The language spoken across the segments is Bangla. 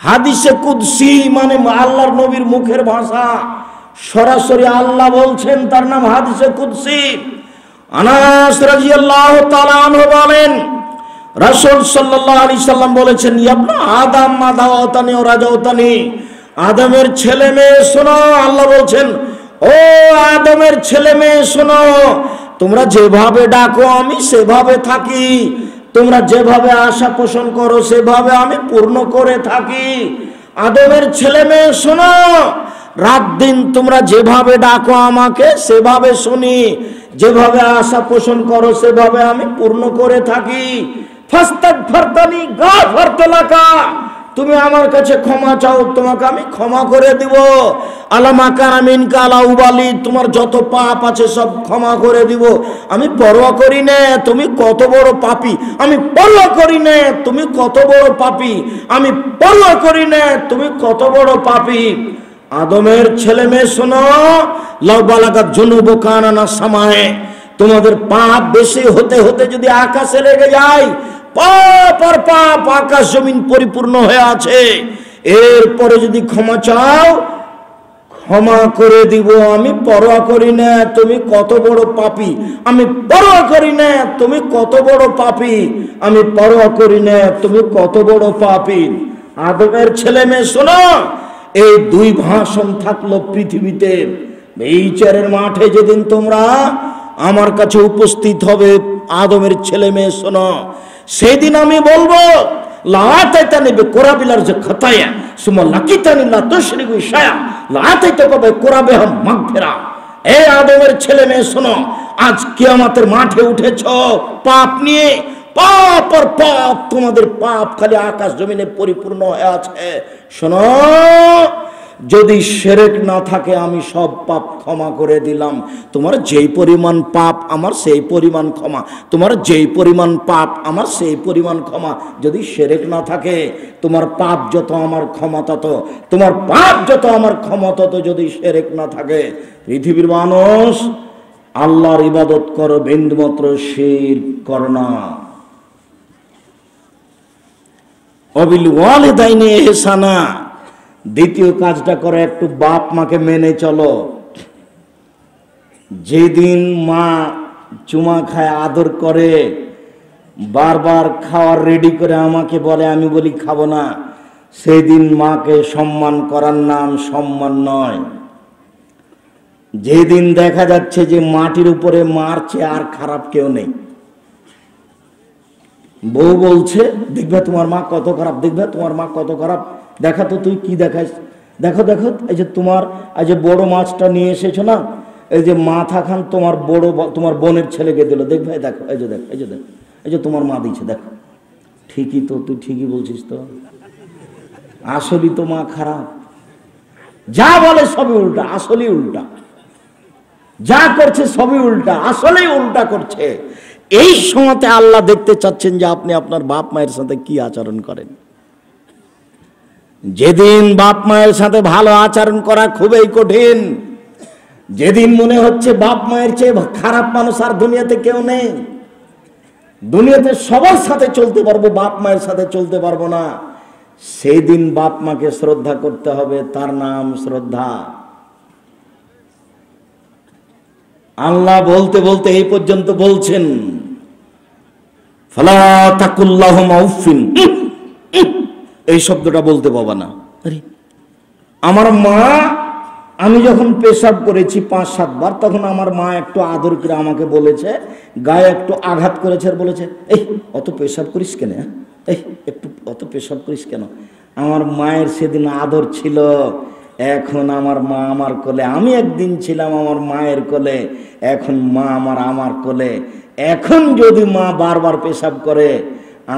হাদিসে কুদসি মানে আল্লাহর নবীর মুখের ভাষা, সরাসরি আল্লাহ বলছেন, তার নাম হাদিসে কুদসি। আনাস রাদিয়াল্লাহু তাআলা আনহু বলেন, রাসূল সাল্লাল্লাহু আলাইহি সাল্লাম বলেছেন, ইবনা আদম মা দাওয়াতানি ওয়া রাজাওতানি, আদমের ছেলে মেয়ে শোনো। আল্লাহ বলছেন, ও আদমের ছেলে মেয়ে শোনো, তোমরা যেভাবে ডাকো আমি সেভাবে থাকি, তোমরা যেভাবে আশা পোষণ করো সেভাবে আমি পূর্ণ করে থাকি। আদমের ছেলে মেয়ে শোনো, রাত দিন তোমরা যেভাবে ডাকো আমাকে সেভাবে শুনি, যেভাবে আশা পোষণ করো সেভাবে আমি পূর্ণ করে থাকি। ফাস্তাগফিরতানি গাফারতু লাকা, তুমি আমার কাছে ক্ষমা চাও, তোমাকে আমি ক্ষমা করে দিব। আলামা কানা মিনকা লা উবালি, তোমার যত পাপ আছে সব ক্ষমা করে দিব। আমি পরোয়া করি না তুমি কত বড় পাপী, আমি পরোয়া করি না তুমি কত বড় পাপী, আমি পরোয়া করি না তুমি কত বড় পাপী। আদমের ছেলে মেয়ে শোনো, লাউ বালাগাত যুনুবুকা আনানা সামায়ে, তোমাদের পাপ বেশি হতে হতে যদি আকাশে লেগে যায়, পাপ আর পাপ, আকাশ জমিন পরিপূর্ণ হয়ে আছে, এরপরে যদি ক্ষমা চাও ক্ষমা করে দিব। আমি পরোয়া করি না তুমি কত বড় পাপী, আমি পরোয়া করি না তুমি কত বড় পাপী, আমি পরোয়া করি না তুমি কত বড় পাপী। আদমের ছেলে মেয়ে শোনো, এই দুই ভাষণ থাকলো পৃথিবীতে। এই বিচারের মাঠে যেদিন তোমরা আমার কাছে উপস্থিত হবে, আদমের ছেলে মেয়ে শোনো, সেই দিন আমি বলবো, লাআতাইতানি বিকুরাবিলার যে খাতায়া সুম্মা লাকিতানি লা তুশরিকু শায়া লাআতাইতাকা বিকুরাবিহা মাগফিরা। এই আদমের ছেলে মেয়ে শোনো, আজ কিয়ামতের মাঠে উঠেছো পাপ নিয়ে, পাপ আর পাপ, তোমাদের পাপ খালি আকাশ জমিনে পরিপূর্ণ হয়ে আছে। শোনো, যদি শিরক না থাকে আমি সব পাপ ক্ষমা করে দিলাম। তোমার যেই পরিমাণ পাপ আমার সেই পরিমাণ ক্ষমা, তোমার যেই পরিমাণ পাপ আমার সেই পরিমাণ ক্ষমা। যদি শিরক না থাকে, তোমার পাপ যত আমার ক্ষমা তত, তোমার পাপ যত আমার ক্ষমা তত। যদি শিরক না থাকে, পৃথিবীর মানুষ আল্লাহর ইবাদত করো, বিন্দুমাত্র শিরক করো না। অবিল ওয়ালিদাইনি ইহসানা, দ্বিতীয় কাজটা করে, একটু বাপ মাকে মেনে চলো। যেদিন মা চুমা খায়, আদর করে, বারবার খাওয়ার রেডি করে আমাকে বলে, আমি বলি খাবো না, সেই দিন মাকে সম্মান করার নাম সম্মান নয়। যেদিন দেখা যাচ্ছে যে মাটির উপরে মারছে আর খারাপ কেউ নেই, বউ বলছে দেখবে তোমার মা কত খারাপ, দেখবে তোমার মা কত খারাপ, দেখা তো তুই কি দেখাস, দেখো দেখো এই যে তোমার এই যে বড় মাছটা নিয়ে এসেছো না, এই যে মাথা খান তোমার বড়, তোমার বোনের ছেলেকে দিল, দেখবে দেখো, এই যে দেখো, এই যে দেখো, এই যে তোমার মা দিচ্ছে, দেখো। ঠিকই তো, তুই ঠিকই বলছিস তো, আসলেই তো মা খারাপ। যা বলে সবই উল্টা, আসলেই উল্টা, যা করছে সবই উল্টা, আসলেই উল্টা করছে। এই সময়তে আল্লাহ দেখতে চাচ্ছেন যে আপনি আপনার বাপ মায়ের সাথে কি আচরণ করেন। যেদিন বাপ মায়ের সাথে ভালো আচরণ করা খুবই কঠিন, যেদিন মনে হচ্ছে বাপ মায়ের চেয়ে খারাপ মানুষ আর দুনিয়াতে কেউ নেই, দুনিয়াতে সবার সাথে চলতে পারবো, বাপ মায়ের সাথে চলতে পারবো না, সেই দিন বাপ মাকে শ্রদ্ধা করতে হবে, তার নাম শ্রদ্ধা। আল্লাহ বলতে বলতে এই পর্যন্ত বলছেন, ফালা তাকুল্লাহুমা উফিন, এই শব্দটা বলতে পাবা না। আরে আমার মা, আমি যখন পেশাব করেছি 5-7 বার, তখন আমার মা একটু আদর করে আমাকে বলেছে, গায়ে একটু আঘাত করেছে আর বলেছে, এই অত পেশাব করিস কেন, এই একটু অত পেশাব করিস কেন। আমার মায়ের সেদিন আদর ছিল। এখন আমার মা আমার কোলে, আমি একদিন ছিলাম আমার মায়ের কোলে, এখন মা আমার কোলে। এখন যদি মা বারবার পেশাব করে,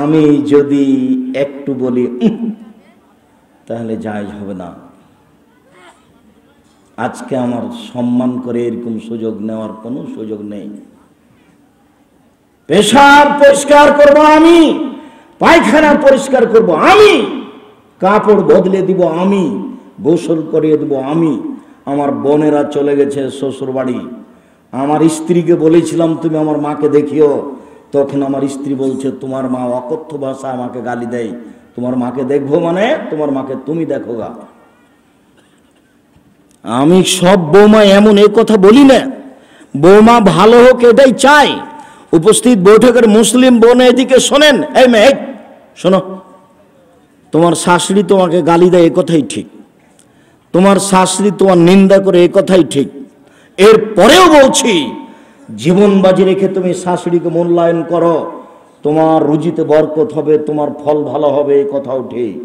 আমি যদি একটু বলি তাহলে জায়েজ হবে না। আজকে আমার সম্মান করে এরকম সুযোগ নেওয়ার কোনো সুযোগ নেই। পেশাব পরিষ্কার করব আমি, পায়খানা পরিষ্কার করব আমি, কাপড় বদলে দিব আমি, গোসল করিয়ে দেব আমি। আমার বোনেরা চলে গেছে শ্বশুর বাড়ি, আমার স্ত্রীকে বলেছিলাম তুমি আমার মাকে দেখিও, তখন আমার স্ত্রী বলছে তোমার মা অকথ্য ভাষা আমাকে গালি দেয়, তোমার মাকে দেখবো মানে তোমার মাকে তুমি দেখো গা। আমি সব বৌমা এমন এই কথা বলি না, বৌমা ভালো হোক এটাই চাই। উপস্থিত বৈঠকের মুসলিম বোন এদিকে শোনেন, এই মেয়ে শোনো, তোমার শাশুড়ি তোমাকে গালি দেয় এ কথাই ঠিক, তোমার শাশুড়ি তোমার নিন্দা করে এ কথাই ঠিক, এরপরেও বলছি জীবন বাজি রেখে তুমি শাশুড়িকে মূল্যায়ন করো, তোমার রুজিতে বরকত হবে, তোমার ফল ভালো হবে, এই কথাও ঠিক।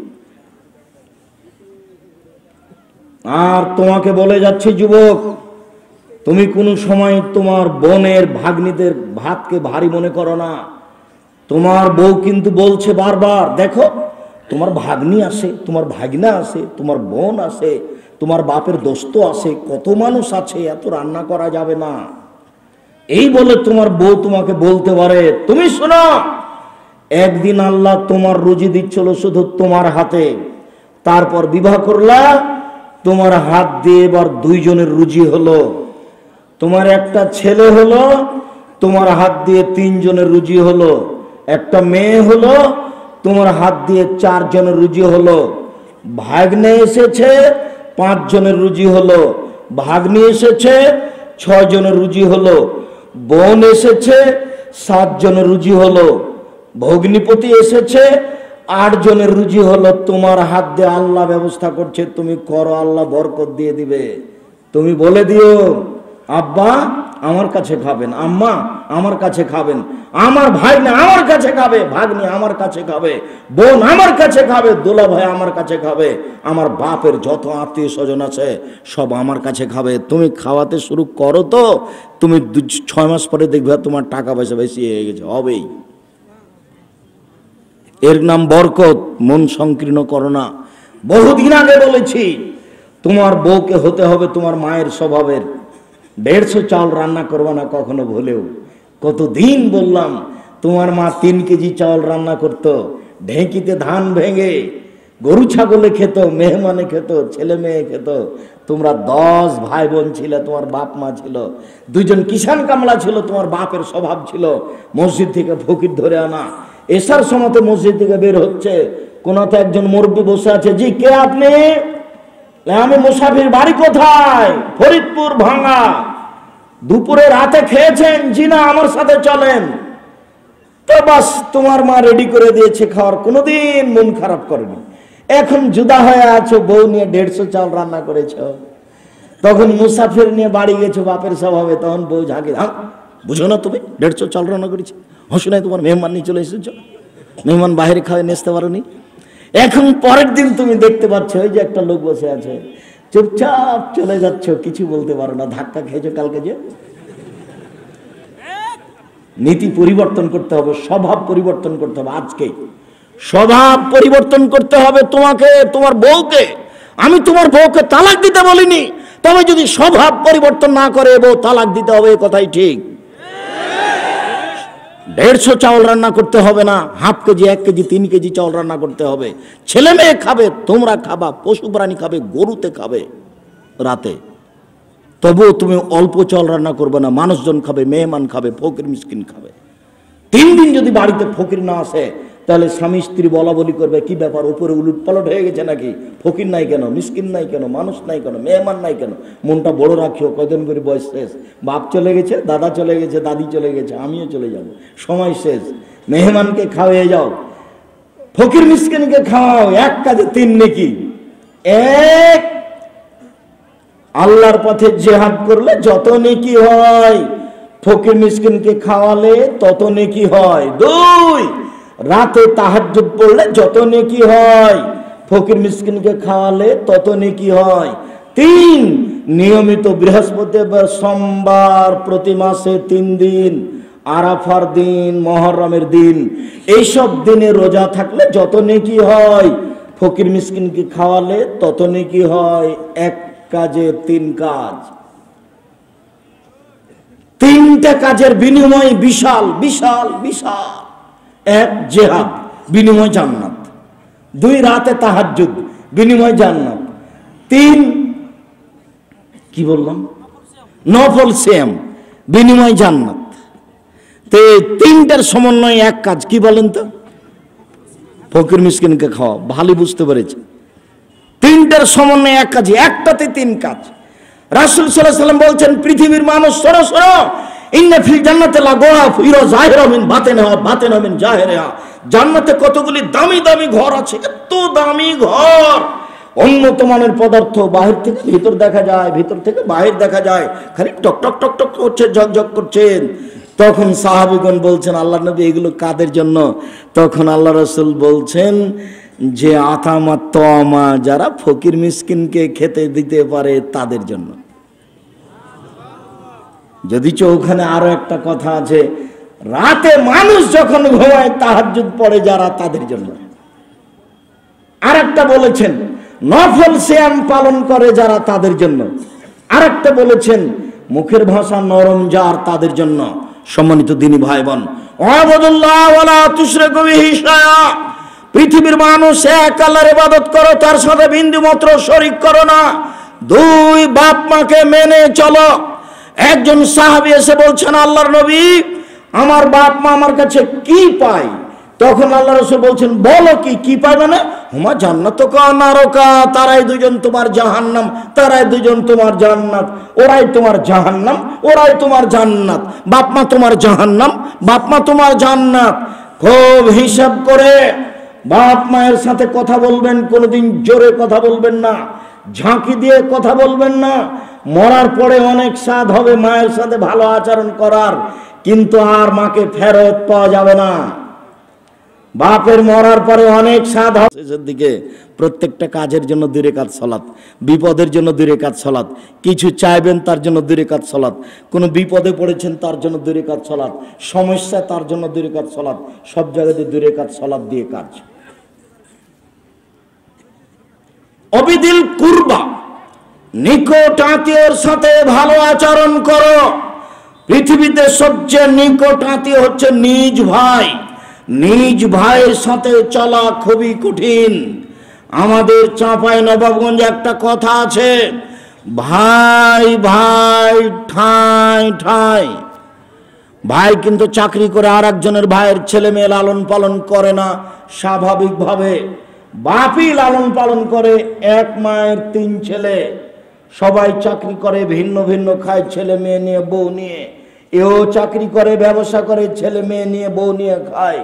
আর তোমাকে বলে যাচ্ছে যুবক, তুমি কোনো সময় তোমার বোনের ভাগ্নিদের ভাতকে ভারী মনে করো না। তোমার বউ কিন্তু বলছে বারবার, দেখো তোমার ভাগ্নি আছে, তোমার ভাগনা আছে, তোমার বোন আছে, তোমার বাপের দোস্ত আছে, কত মানুষ আছে, এত রান্না করা যাবে না। এই বলে তোমার বউ তোমাকে বলতে পারে। তুমি শোনো, একদিন আল্লাহ তোমার রুজি দিচ্ছিল শুধু তোমার হাতে, তারপর বিবাহ করলা, তোমার হাত দিয়ে এবার দুইজনের রুজি হলো। তোমার একটা ছেলে হলো, তোমার হাত দিয়ে তিনজনের রুজি হলো। একটা মেয়ে হলো, তোমার হাত দিয়ে চারজনের রুজি হলো। ভাগ্নে এসেছে, 5 জনের রুজি হলো। ভাগ্নি এসেছে, 6 জনের রুজি হলো। বোন এসেছে, 7 জনের রুজি হলো। ভগ্নিপতি এসেছে, 8 জনের রুজি হলো। তোমার হাত দিয়ে আল্লাহ ব্যবস্থা করছে, তুমি করো, আল্লাহ বরকত দিয়ে দিবে। তুমি বলে দিও, আব্বা আমার কাছে খাবেন, আম্মা আমার কাছে খাবেন, আমার ভাই না আমার কাছে খাবে, ভাগ্নি আমার কাছে খাবে, বোন আমার কাছে খাবে, দোলা ভাই আমার কাছে খাবে, আমার বাপের যত আত্মীয় স্বজন আছে সব আমার কাছে খাবে। তুমি খাওয়াতে শুরু করো, তো তুমি 6 মাস পরে দেখবে তোমার টাকা পয়সা বেশি হয়ে গেছে, হবেই। এর নাম বরকত। মন সংকীর্ণ করো না। বহুদিন আগে বলেছি, তোমার বউকে হতে হবে তোমার মায়ের স্বভাবের। 150 চাল রান্না করবে না কখনো ভুলেও। কতদিন বললাম, তোমার মা 3 কেজি চাল রান্না করত, ঢেঁকিতে ধান ভেঙে, গরু ছাগলে খেত, মেহমানে খেত, ছেলে মেয়ে খেত। তোমরা 10 ভাই বোন ছিলে, তোমার বাপ মা ছিল, 2 জন কিষান কামলা ছিল। তোমার বাপের স্বভাব ছিল মসজিদ থেকে ফকির ধরে আনা। এসার সময়তে মসজিদ থেকে বের হচ্ছে, কোনটা একজন মুরব্বী বসে আছে, জি কে আপনি? আমি মুসাফির, বাড়ি কোথায়? ফরিদপুর ভাঙা। দুপুরে রাতে খেয়েছেন? জি না, আমার সাথে চলেন। তো বাস, তোমার মা রেডি করে দিয়েছে খাওয়ার, কোনোদিন মন খারাপ করেনি। এখন জুদা হয়ে আছো, বউ নিয়ে 150 চাল রান্না করেছ। তখন মুসাফির নিয়ে বাড়ি গেছো বাপের স্বভাবে, তখন বউ ঝাঁকে, বুঝো না তুমি 150 চাল রান্না করেছি? হসু নাই, তোমার মেহমান নিয়ে চলে এসেছ, মেহমান বাইরে খাওয়াই নিয়ে আসতে পারোনি। এখন পরের দিন তুমি দেখতে পাচ্ছ ওই যে একটা লোক বসে আছে, চুপচাপ চলে যাচ্ছ, কিছু বলতে পারো না, ধাক্কা খেয়েছো কালকে যে। নীতি পরিবর্তন করতে হবে, স্বভাব পরিবর্তন করতে হবে। আজকে স্বভাব পরিবর্তন করতে হবে তোমাকে, তোমার বউকে। আমি তোমার বউকে তালাক দিতে বলিনি, তবে যদি স্বভাব পরিবর্তন না করে বউ তালাক দিতে হবে, এ কথাই ঠিক। 150 চাউল রান্না করতে হবে না, হাফ কেজি, 1 কেজি, 3 কেজি চাউল রান্না করতে হবে। ছেলে মেয়ে খাবে, তোমরা খাবা, পশু প্রাণী খাবে, গরুতে খাবে রাতে। তবুও তুমি অল্প চাল রান্না করবে না, মানুষজন খাবে, মেহমান খাবে, ফকির মিসকিন খাবে। 3 দিন যদি বাড়িতে ফকির না আসে, তাহলে স্বামী স্ত্রী বলা বলি করবে, কি ব্যাপার, উপরে উলুট পালট হয়ে গেছে নাকি? ফকির নাই কেন, মিসকিন নাই কেন, মানুষ নাই কেন, মেহমান নাই কেন? মনটা বড় রাখিও, কয়দিন করে বয়স শেষ। বাপ চলে গেছে, দাদা চলে গেছে, দাদি চলে গেছে, আমিও চলে যাব, সময় শেষ। মেহমানকে খাওয়াই যাও, ফকির মিসকিনকে খাওয়াও। 1 কাজে 3 নেকি। 1, আল্লাহর পথে জিহাদ করলে যত নেকি হয়, ফকির মিসকিনকে খাওয়ালে তত নেকি হয়। 2, রাতে তাহাজ্জুদ পড়লে যত নেকি হয়, ফকির মিসকিনকে খাওয়ালে তত নেকি হয়। 3, নিয়মিত বৃহস্পতিবার, সোমবার, প্রতি মাসে 3 দিন, আরাফার দিন, মুহররমের দিন, এইসব দিনে রোজা থাকলে যত নেকি হয়, ফকির মিসকিনকে খাওয়ালে তত নেকি হয়। 1 কাজে 3 কাজ। 3টা কাজের বিনিময় বিশাল বিশাল বিশাল। 1, জিহাদ, বিনিময় জান্নাত। 2, রাতে তাহাজ্জুদ, বিনিময় জান্নাত। 3, কি বললাম, নফল সিয়াম, বিনিময় জান্নাত। তো 3টার সমন্বয়ে 1 কাজ, কি বলেন তো? ফকির মিসকিনকে খাওয়া, ভালোই বুঝতে পেরেছে। তিনটার সমন্বয়ে এক কাজ, একটাতে তিন কাজ। রাসূল সাল্লাল্লাহু আলাইহি ওয়াসাল্লাম বলছেন, পৃথিবীর মানুষ শোনো শোনো, ইন্না ফিল জান্নাতি লাগাফ ইরা যাহিরা মিন বাতিনহা বাতিনা মিন জাহিরিহা। জান্নাতে কতগুলি দামি দামি ঘর আছে, এত দামি ঘর, উন্নত মানের পদার্থ, বাহির থেকে ভিতর দেখা যায়, ভিতর থেকে বাহির দেখা যায়, খালি টক টক টক টক করছে, ঝকঝক করছেন। তখন সাহাবীগণ বলছেন, আল্লাহর নবী এগুলো কাদের জন্য? তখন আল্লাহ রাসূল বলছেন যে আতামা তমা, যারা ফকির মিসকিনকে খেতে দিতে পারে তাদের জন্য। যদিচ ওখানে আরো একটা কথা আছে, রাতে মানুষ যখন ঘুমায় তাহাজ্জুদ পড়ে যারা, তাদের জন্য। আর একটা বলেছেন নফল সিয়াম পালন করে যারা, তাদের জন্য। আর একটা বলেছেন মুখের ভাষা নরম যার, তাদের জন্য। সম্মানিত দিনী ভাই বোন, ওয়াবুদুল্লাহ ওয়ালা তুশরিকু বিহি শাইআ, পৃথিবীর মানুষ এক আল্লাহর ইবাদত করো, তার সাথে বিন্দু মাত্র শরীক করো না। দুই, বাপ মাকে মেনে চলো। একজন সাহাবী এসে বলছেন, আল্লাহর নবী আমার বাপ মা আমার কাছে কি পায়? তখন আল্লাহ রাসূল বলছেন, বলো কি পায়? মানে হুমা জান্নাতুকা নারকা, তারাই দুজন তোমার জাহান্নাম, তারাই দুজন তোমার জান্নাত, ওরাই তোমার জাহান্নাম, ওরাই তোমার জান্নাত। বাপ মা তোমার জাহান্নাম, বাপ মা তোমার জান্নাত। খুব হিসাব করে বাপ মায়ের সাথে কথা বলবেন, কোনোদিন জোরে কথা বলবেন না, ঝাঁকি দিয়ে কথা বলবেন না। মরার পরে অনেক স্বাদ হবে মায়ের সাথে ভালো আচরণ করার, কিন্তু আর মাকে ফেরত পাওয়া যাবে না। বাপের মরার পরে অনেক স্বাদ হবে। শেষের দিকে প্রত্যেকটা কাজের জন্য 2 রাকাত সালাত, বিপদের জন্য 2 রাকাত সালাত, কিছু চাইবেন তার জন্য 2 রাকাত সালাত, কোনো বিপদে পড়েছেন তার জন্য 2 রাকাত সালাত, সমস্যা তার জন্য 2 রাকাত সালাত, সব জায়গাতে 2 রাকাত সালাত দিয়ে কাজ। অবিদিল কুরবা, নিকট আত্মীয়র সাথে ভালো আচরণ করো। পৃথিবীতে সবচেয়ে নিকট আত্মীয় হচ্ছে নিজ ভাই। নিজ ভাইয়ের সাথে চলা খুবই কঠিন। আমাদের চাঁপাই নবাবগঞ্জে একটা কথা আছে, ভাই ভাই ঠাঁই ঠাঁই। ভাই কিন্তু চাকরি করে আর একজনের ভাইয়ের ছেলে মেয়ে লালন পালন করে না, স্বাভাবিকভাবে বাপই লালন পালন করে। এক মায়ের 3 ছেলে, সবাই চাকরি করে, ভিন্ন ভিন্ন খায়, ছেলে মেয়ে নিয়ে বউ নিয়ে। এও চাকরি করে, ব্যবসা করে, ছেলে মেয়ে নিয়ে বউ নিয়ে খায়।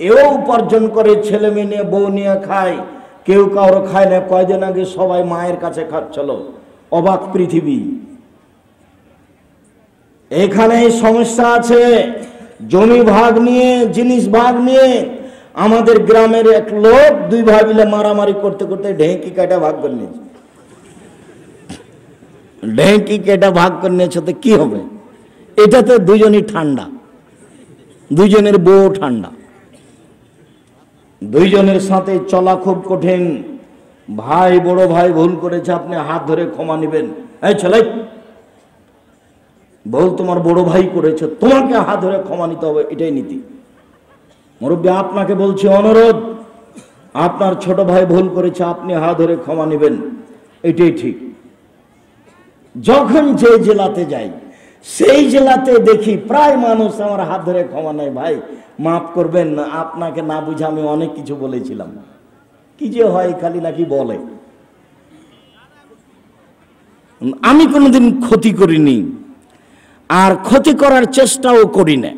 এও উপার্জন করে, ছেলে মেয়ে নিয়ে বউ নিয়ে খায়। কেউ কারো খায় না। কয়দিন আগে সবাই মায়ের কাছে খাচ্ছিল। অবাক পৃথিবী। এখানে সমস্যা আছে, জমি ভাগ নিয়ে, জিনিস ভাগ নিয়ে। আমাদের গ্রামের এক লোক 2 ভাই মিলে মারামারি করতে করতে ঢেঁকি কাটা ভাগ করে নিয়েছে। ঢেঁকি কেটা ভাগ করে নিয়েছে তো কি হবে? এটাতে দুজনই ঠান্ডা, দুজনের বউ ঠান্ডা, দুইজনের সাথে চলা খুব কঠিন। ভাই বড় ভাই ভুল করেছে, আপনি হাত ধরে ক্ষমা নেবেন। এই ছেলে, ভুল তোমার বড় ভাই করেছে, তোমাকে হাত ধরে ক্ষমা নিতে হবে, এটাই নীতি। মুরব্বী আপনাকে বলছি, অনুরোধ, আপনার ছোট ভাই ভুল করেছে, আপনি হাত ধরে ক্ষমা নেবেন, এটাই ঠিক। যখন যে জেলাতে যাই, সেই জেলাতে দেখি প্রায় মানুষ আমার হাত ধরে ক্ষমা নেয়। ভাই মাফ করবেন, আপনাকে না বুঝে আমি অনেক কিছু বলেছিলাম। কি যে হয়, খালি নাকি বলে। আমি কোনোদিন ক্ষতি করিনি, আর ক্ষতি করার চেষ্টাও করি না।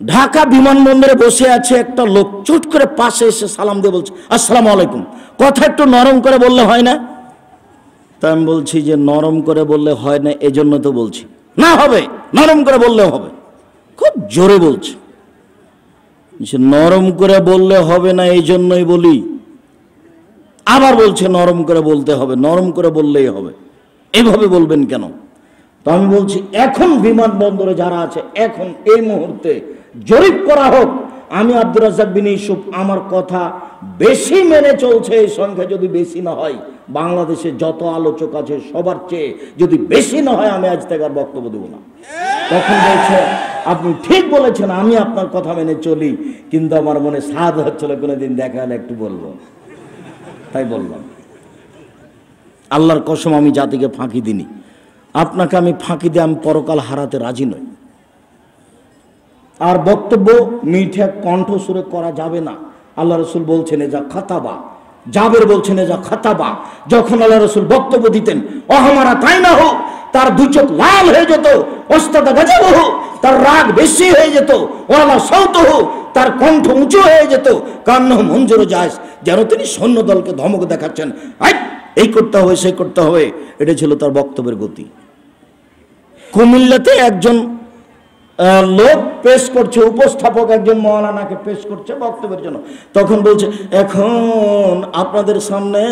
ঢাকা বিমানবন্দরে বসে আছে একটা লোক, চুট করে পাশে এসে সালাম দিয়ে বলছে, আসসালামু আলাইকুম। কথা একটু নরম করে বললে হয় না? তা আমি বলছি যে নরম করে বললে হয় না, এজন্য তো বলছি। না হবে, নরম করে বললেও হবে। খুব জোরে বলছে, নরম করে বললে হবে না, এই জন্যই বলি। আবার বলছে নরম করে বলতে হবে, নরম করে বললেই হবে, এভাবে বলবেন কেন? তো আমি বলছি, এখন বিমানবন্দরে যারা আছে, এখন এই মুহূর্তে জরিপ করা হোক। আমি আব্দুর রাজ্জাক বিন ইউসুফ, আমার কথা বেশি মেনে চলছে। এই সংখ্যা যদি বেশি না হয়, বাংলাদেশে যত আলোচক আছে সবার চেয়ে যদি বেশি না হয়, আমি আজ থেকে আর বক্তব্য দেব না। তখন বলছে, আপনি ঠিক বলেছেন, আমি আপনার কথা মেনে চলি, কিন্তু আমার মনে সাধ হচ্ছিল কোনোদিন দেখা হলে একটু বলবো, তাই বললাম। আল্লাহর কসম, আমি জাতিকে ফাঁকি দিনি। আপনাকে আমি ফাঁকি দিয়ে আমি পরকাল হারাতে রাজি নই। আর বক্তব্য মিঠে কণ্ঠস্বরে করা যাবে না, আল্লাহ রসুল বলছেন এজা খাতাবা, জাবের বলছেন এজা খাতাবা, যখন আল্লাহ রসুল বক্তব্য দিতেন অহমারা তাই না হোক, তার দুই চোখ লাল হয়ে যেত, ওস্তাদা গাজাবো হোক, তার রাগ বেশি হয়ে যেত, ওয়ালা সৌত হোক, তার কণ্ঠ উঁচু হয়ে যেত, কান্নাহ মঞ্জুর যায়, যেন তিনি সৈন্য দলকে ধমক দেখাচ্ছেন, এই করতে হবে সেই করতে হবে। এটা ছিল তার বক্তব্যের গতি। কুমিল্লাতে একজন লোক পেশ করছে, উপস্থাপক একজন মৌলানাকে পেশ করছে বক্তব্যের জন্য, তখন বলছে এখন আপনাদের সামনে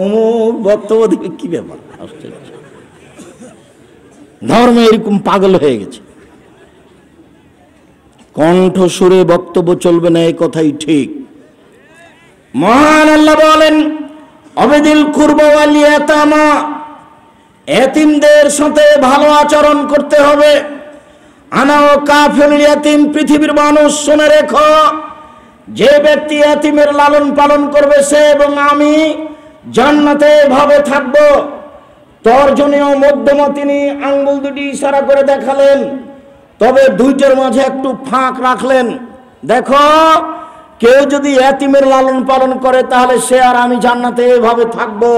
অমুক বক্তব্য দিবে। কি ব্যাপার, ধর্ম এরকম পাগল হয়ে গেছে। কণ্ঠ সুরে বক্তব্য চলবে না, এই কথাই ঠিক। মহান আল্লাহ বলেন অবেদিল কুরবা ওয়াল ইয়াতামা, এতিমদের সাথে ভালো আচরণ করতে হবে। আনা ও কাফিরুল ইয়াতিম, পৃথিবীর মানুষ শুনে রেখো, যে ব্যক্তি এতিমের লালন পালন করবে সে এবং আমি জান্নাতে ভাবে থাকবো। তর্জনীয় মধ্যমা তিনি আঙ্গুল দুটি ইশারা করে দেখালেন, তবে দুইটার মাঝে একটু ফাঁক রাখলেন। দেখো, কেউ যদি এতিমের লালন পালন করে তাহলে সে আর আমি জান্নাতে এভাবে থাকবো।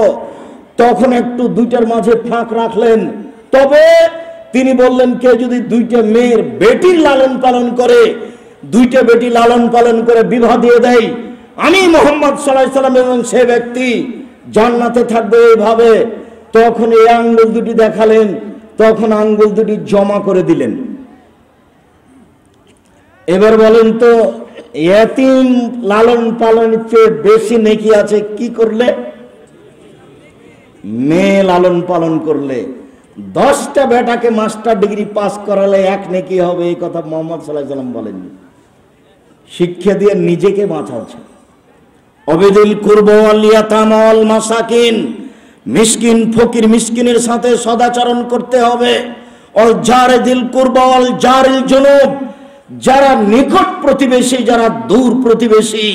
তখন একটু দুইটার মাঝে ফাঁক রাখলেন, তবে তিনি বললেন কেউ যদি দুইটা মেয়ের বেটির লালন পালন করে, দুইটা বেটি লালন পালন করে বিবাহ দিয়ে দেয়, আমি মুহাম্মদ সাল্লাল্লাহু আলাইহি সাল্লাম এবং সে ব্যক্তি জান্নাতে থাকবে এইভাবে। তখন এই আঙ্গুল দুটি দেখালেন, তখন আঙ্গুল দুটি জমা করে দিলেন। এবার বলেন তো, এতিম লালন পালনের চেয়ে বেশি নেকি আছে কি করলে? মেয়ে লালন পালন করলে। 10টা বেটাকে মাস্টার ডিগ্রি পাস করালে 1 নেকি হবে, এই কথা মুহাম্মদ সাল্লাল্লাহু আলাইহি সাল্লাম বলেননি। শিক্ষা দিয়ে নিজেকে বাঁচাচ্ছে। অবেদিল কুরবা ওয়াল ইয়াতামা ওয়াল মাসাকিন, মিসকিন ফকির মিসকিনের সাথে সদাচরণ করতে হবে। ওয়াল জারিদিল কুরবা ওয়াল জারিল জুনুব, যারা নিকট প্রতিবেশী যারা দূর প্রতিবেশী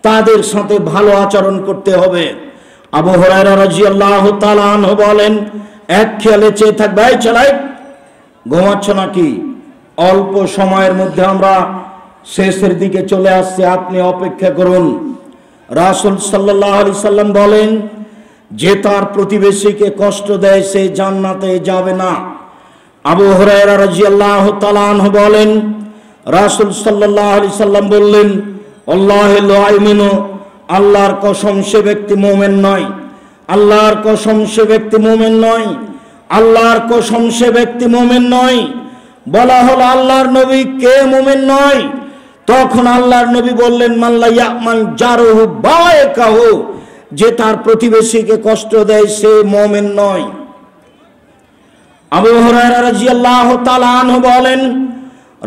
তাদের সাথে ভালো আচরণ করতে হবে। আবু হুরায়রা রাদিয়াল্লাহু তাআলা আনহু বলেন, এক খেয়ালে চেয়ে থাকবে, এই চালাই ঘুমাচ্ছ নাকি? অল্প সময়ের মধ্যে আমরা শেষের দিকে চলে আসছি, আপনি অপেক্ষা করুন। রাসূল সাল্লাল্লাহু আলাইহি সাল্লাম বলেন, যে তার প্রতিবেশীকে কষ্ট দেয় সে জান্নাতে যাবে না। আবু হুরায়রা রাদিয়াল্লাহু তাআলা আনহু বলেন, রাসূল সাল্লাল্লাহু আলাইহি সাল্লাম বললেন, আল্লাহু লা ইউমিনু, আল্লাহর কসম সে ব্যক্তি মুমিন নয়, আল্লাহর কসম সে ব্যক্তি মুমিন নয়, আল্লাহর কসম সে ব্যক্তি মুমিন নয়। বলা হলো আল্লাহর নবী কে মুমিন নয়? তখন আল্লাহর নবী বললেন, মাল্লা ইয়ামান জারুহু বায়কাহু, যে তার প্রতিবেশীকে কষ্ট দেয় সে মুমিন নয়। আবু হুরায়রা রাদিয়াল্লাহু তাআলা আনহু বলেন,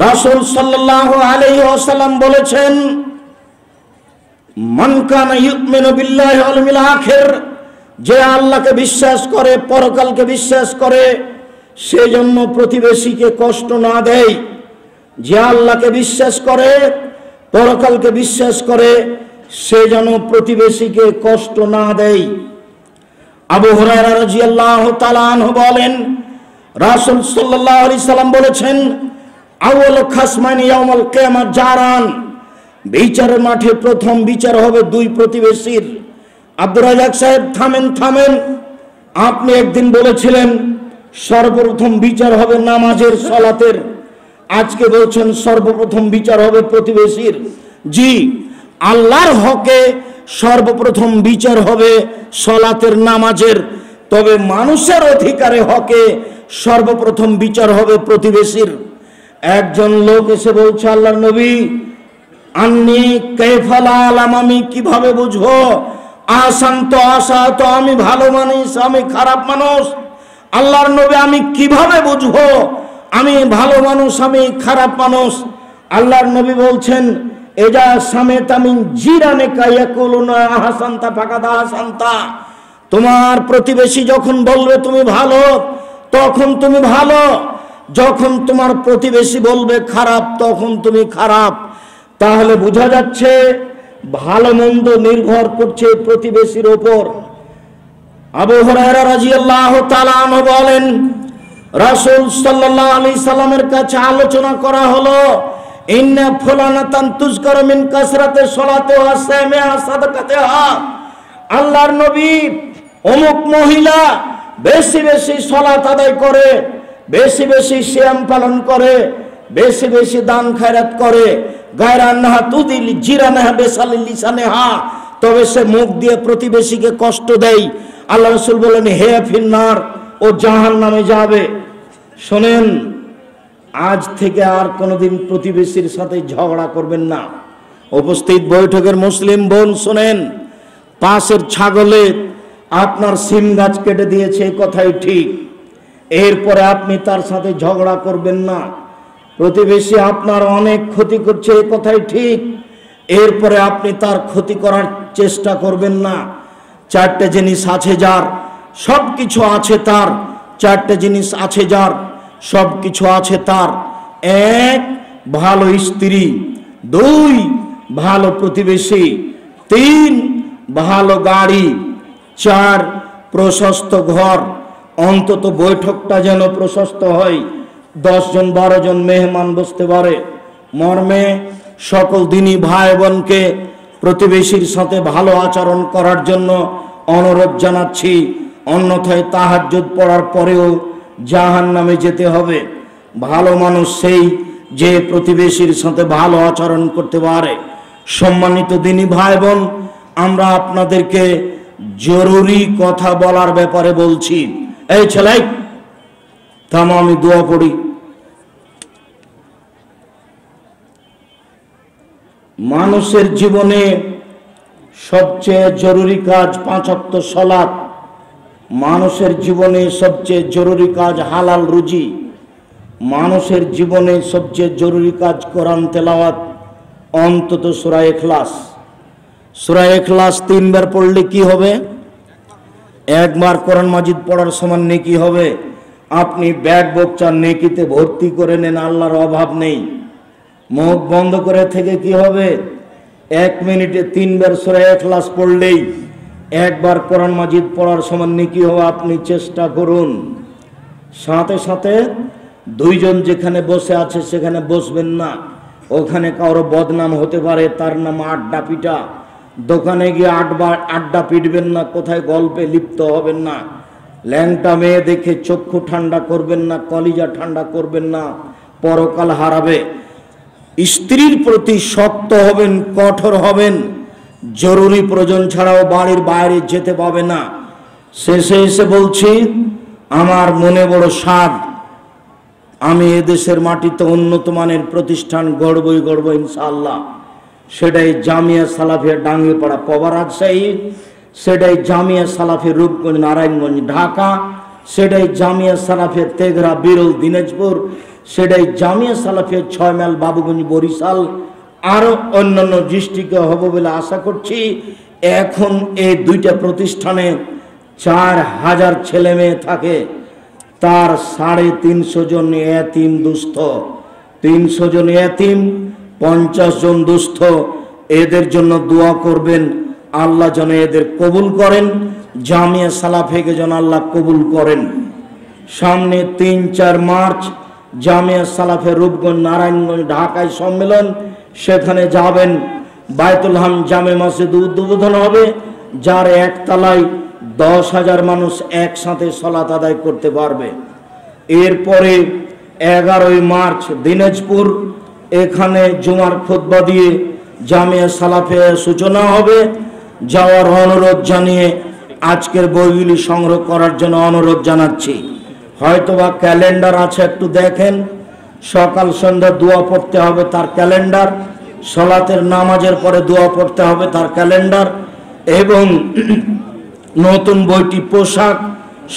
রাসূল সাল্লাল্লাহু আলাইহি ওয়াসাল্লাম বলেছেন, মান কানা ইউমিনু বিল্লাহি ওয়াল ইয়াউমিল আখির, যে আল্লাহকে বিশ্বাস করে পরকালকে বিশ্বাস করে সে জন্য প্রতিবেশীকে কষ্ট না দেয়। যে আল্লাহকে বিশ্বাস করে পরকালকে বিশ্বাস করে সে যেন প্রতিবেশীকে কষ্ট না দেয়। আবু হুরায়রা রাদিয়াল্লাহু তাআলা আনহু বলেন, রাসূল সাল্লাল্লাহু আলাইহি সাল্লাম বলেছেন, আউয়ালু খাসমানি ইয়াউমাল কিয়ামাহ জারান, বিচারের মাঠে প্রথম বিচার হবে দুই প্রতিবেশীর। আব্দুর রাজ্জাক সাহেব থামেন, আপনি একদিন বলেছিলেন সর্বপ্রথম বিচার হবে নামাজের সালাতের, আজকে বলছেন সর্বপ্রথম বিচার হবে প্রতিবেশীর। জি, আল্লাহর হকে সর্বপ্রথম বিচার হবে সালাতের নামাজের, তবে মানুষের অধিকারে হকে সর্বপ্রথম বিচার হবে প্রতিবেশীর। একজন লোক এসে বলছে, আল্লাহর নবী আন্নি কাইফা লা আলাম, আমি কিভাবে বুঝবো? আসান্ত আশা তো আমি ভালো মানুষ আমি খারাপ মানুষ। আল্লাহর নবী আমি কিভাবে বুঝবো আমি ভালো মানুষ আমি খারাপ মানুষ? আল্লাহর নবী বলছেন, এজা সামেতা মিন জিরানিকা ইয়াকুলুনা আহসানতা ফাকাদ আহসানতা, তোমার প্রতিবেশী যখন বলবে তুমি ভালো তখন তুমি ভালো, যখন তোমার প্রতিবেশী বলবে খারাপ তখন তুমি খারাপ। তাহলে বোঝা যাচ্ছে ভালো মন্দ নির্ভর করছে প্রতিবেশীর উপর। আবু হুরায়রা রাদিয়াল্লাহু তাআলা আনহু বলেন, রাসূল সাল্লাল্লাহু আলাইহি সাল্লামের কাছে আলোচনা করা হলো ইন্না ফুলানাতান তুযকারু মিন কাসরাতি সালাতিহা সামিআ সাদাকাতিহা, আল্লাহর নবী অমুক মহিলা বেশি বেশি সালাত আদায় করে, বেশি বেশি সিয়াম পালন করে, বেশি বেশি দান খয়রাত করে, গায়রা আন্নাহা তুদিল জিরানাহা বিসালিল লিসানিহা, তবে সে মুখ দিয়ে প্রতিবেশীকে কষ্ট দেয়, আল্লাহ রাসূল বলেন হে ফিন্নার, ও জাহান্নামে যাবে। শোনেন, আজ থেকে আর কোনোদিন প্রতিবেশীর সাথে ঝগড়া করবেন না। উপস্থিত বৈঠকের মুসলিম বোন শোনেন, পাশের ছাগলে আপনার সিম গাছ কেটে দিয়েছে, এই কথাই ঠিক, এরপরে আপনি তার সাথে ঝগড়া করবেন না। প্রতিবেশী আপনার অনেক ক্ষতি করছে, এই কথাই ঠিক, এরপরে আপনি তার ক্ষতি করার চেষ্টা করবেন না। চারটে জিনিস আছে যার, সব কিছু আছে তার, চারটে জিনিস আছে যার, সব কিছু আছে তার। এক, ভালো স্ত্রী; দুই, ভালো প্রতিবেশী; তিন, ভালো গাড়ি; চার, প্রশস্ত ঘর। অন্তত বৈঠকটা যেন প্রশস্ত হয়, 10 জন 12 জন মেহমান বসতে পারে। মর্মে সকল দিনী ভাই বোনকে প্রতিবেশীর সাথে ভালো আচরণ করার জন্য অনুরোধ জানাচ্ছি, অন্যথায় তাহাজ্জুদ পড়ার পরেও জাহান্নামে যেতে হবে। ভালো মানুষ সেই যে প্রতিবেশীর সাথে ভালো আচরণ করতে পারে। সম্মানিত দিনী ভাই বোন, আমরা আপনাদেরকে জরুরি কথা বলার ব্যাপারে বলছি। এই ছেলে থামো, আমি দোয়া পড়ি। মানুষের জীবনে সবচেয়ে জরুরি কাজ 5 ওয়াক্ত সালাত। মানুষের জীবনে সবচেয়ে জরুরি কাজ হালাল রুজি। মানুষের জীবনে সবচেয়ে জরুরি কাজ কোরআন তেলাওয়াত, অন্তত সূরা ইখলাস। সূরা ইখলাস 3 বার পড়লে কি হবে? একবার কোরআন মাজিদ পড়ার সমান নেকি হবে। আপনি ব্যাগ বকচা নেকিতে ভর্তি করে নেন, আল্লাহর অভাব নেই। মুখ বন্ধ করে থেকে কি হবে? 1 মিনিটে 3 বার সূরা ইখলাস পড়লেই একবার কোরআন মাজিদ পড়ার সমান নেকি হবে। আপনি চেষ্টা করুন। সাথে সাথে 2 জন যেখানে বসে আছে সেখানে বসবেন না, ওখানে কারো বদনাম হতে পারে, তার নাম আড্ডা পিটা। দোকানে গিয়ে আড্ডা পিটবেন না, কোথায় গল্পে লিপ্ত হবেন না। ল্যাংটা মেয়ে দেখে চক্ষু ঠান্ডা করবেন না, কলিজা ঠান্ডা করবেন না, পরকাল হারাবে। স্ত্রীর প্রতি শক্ত হবেন, কঠোর হবেন। জরুরি প্রয়োজন ছাড়াও বাড়ির বাইরে যেতে পাবে না। শেষে এসে বলছি, আমার মনে বড় সাধ, আমি এদেশের মাটিতে উন্নত মানের প্রতিষ্ঠান গড়বই গড়ব ইনশাআল্লাহ। সেটাই জামিয়া সালাফিয়া ডাঙ্গিপাড়া পবা রাজশাহী, সেটাই জামিয়া সালাফিয়া রূপগঞ্জ নারায়ণগঞ্জ ঢাকা, সেটাই জামিয়া সালাফিয়া তেঘরা বিরল দিনাজপুর, সেটাই জামিয়া সালাফিয়া 6 মাইল বাবুগঞ্জ বরিশাল, আরও অন্যান্য ডিস্ট্রিক্টে হবে বলে আশা করছি। এখন এই 2টা প্রতিষ্ঠানে 4000 ছেলে মেয়ে থাকে, তার 350 জন এতিম দুস্থ, 300 জন এতিম, 50 জন দুস্থ। এদের জন্য দোয়া করবেন, আল্লাহ যেন এদের কবুল করেন, জামিয়া সালাফিয়াকে যেন আল্লাহ কবুল করেন। সামনে 3-4 মার্চ জামিয়া সালাফিয়া রূপগঞ্জ নারায়ণগঞ্জ ঢাকায় সম্মেলন, সেখানে যাবেন। বায়তুল হাম জামে মসজিদ উদ্বোধন হবে, যার একতলায় 10,000 মানুষ একসাথে সালাত আদায় করতে পারবে। এরপরে 11ই মার্চ দিনাজপুর, এখানে জুমার খুতবা দিয়ে জামিয়া সালাফিয়ার সূচনা হবে। যাওয়ার অনুরোধ জানিয়ে আজকের বইগুলি সংগ্রহ করার জন্য অনুরোধ জানাচ্ছি। হয়তোবা ক্যালেন্ডার আছে, একটু দেখেন। সকাল সন্ধ্যা দোয়া পড়তে হবে, তার ক্যালেন্ডার। সালাতের নামাজের পরে দোয়া পড়তে হবে, তার ক্যালেন্ডার। এবং নতুন বইটি পোশাক,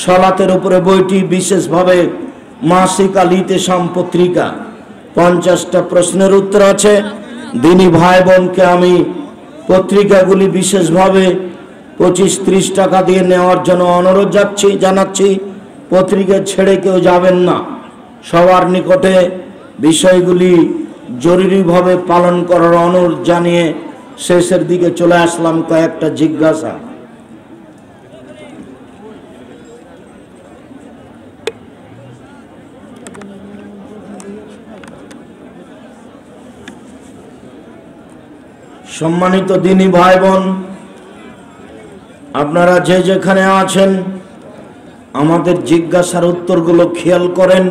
সালাতের উপরে বইটি, বিশেষভাবে মাসিক আল ইতিসাম পত্রিকা, 50টা প্রশ্নের উত্তর আছে। দিনী ভাই বোনকে আমি পত্রিকাগুলি বিশেষভাবে 25-30 টাকা দিয়ে নেওয়ার জন্য অনুরোধ জানাচ্ছি। পত্রিকা ছেড়ে কেউ যাবেন না। সবার নিকটে বিষয়গুলি জরুরিভাবে পালন করার অনুরোধ জানিয়ে শেষের দিকে চলে আসলাম কয়েকটা জিজ্ঞাসা। সম্মানিত দিনী ভাই বোন, আপনারা যে যেখানে আছেন আমাদের জিজ্ঞাসার উত্তরগুলো খেয়াল করেন।